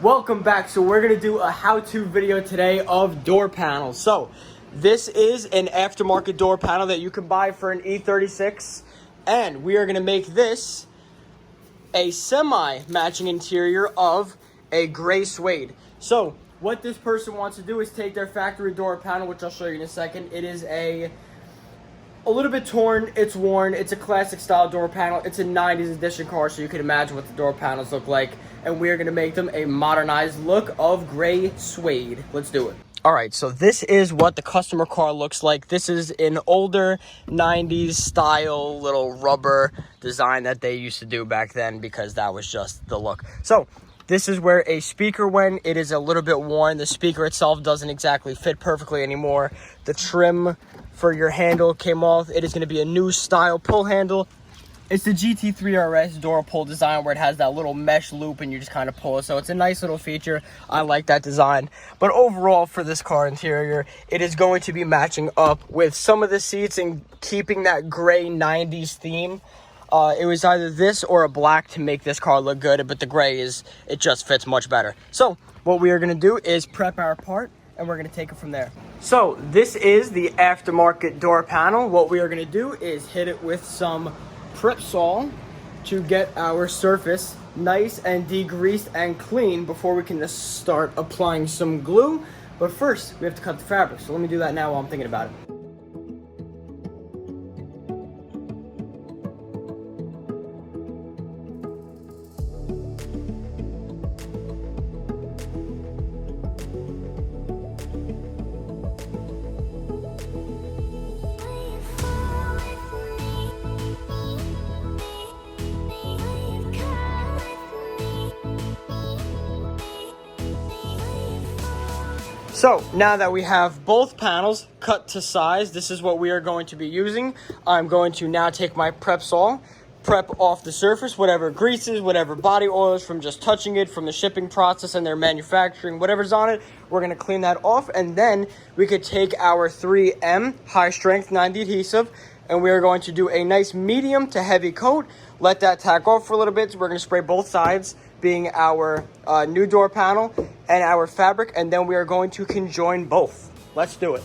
Welcome back. So we're going to do a how-to video today of door panels. So this is an aftermarket door panel that you can buy for an E36, and we are going to make this a semi-matching interior of a gray suede. So what this person wants to do is take their factory door panel, which I'll show you in a second. It is a little bit torn, it's worn, it's a classic style door panel. It's a 90s edition car, so you can imagine what the door panels look like. And we are going to make them a modernized look of gray suede. Let's do it. Alright, so this is what the customer car looks like. This is an older 90s style little rubber design that they used to do back then because that was just the look. So this is where a speaker went. It is a little bit worn. The speaker itself doesn't exactly fit perfectly anymore. The trim for your handle came off. It is going to be a new style pull handle. It's the GT3 RS door pull design where it has that little mesh loop and you just kind of pull it. So it's a nice little feature. I like that design. But overall for this car interior, it is going to be matching up with some of the seats and keeping that gray 90s theme. It was either this or a black to make this car look good, but the gray it just fits much better. So what we are going to do is prep our part and we're going to take it from there. So this is the aftermarket door panel. What we are going to do is hit it with some prep sol to get our surface nice and degreased and clean before we can just start applying some glue. But first, we have to cut the fabric. So let me do that now while I'm thinking about it. So now that we have both panels cut to size, this is what we are going to be using. I'm going to now take my prep sol, prep off the surface, whatever greases, whatever body oils from just touching it, from the shipping process and their manufacturing, whatever's on it, we're going to clean that off. And then we could take our 3M high strength 90 adhesive and we are going to do a nice medium to heavy coat. Let that tack off for a little bit. So we're going to spray both sides, being our new door panel and our fabric, and then we are going to conjoin both. Let's do it.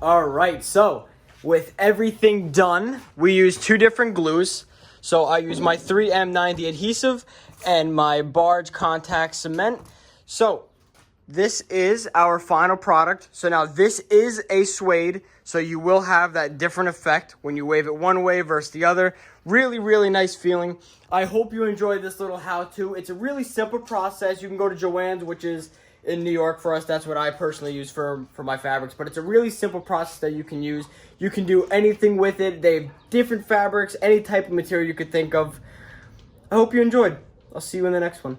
All right, so with everything done, we use two different glues. So I use my 3M90 adhesive and my Barge Cement. So this is our final product. So now this is a suede, so you will have that different effect when you wave it one way versus the other. Really, really nice feeling. I hope you enjoyed this little how-to. It's a really simple process. You can go to Joann's, which is in New York for us. That's what I personally use for my fabrics, but it's a really simple process that you can use. You can do anything with it. They have different fabrics, any type of material you could think of. I hope you enjoyed. I'll see you in the next one.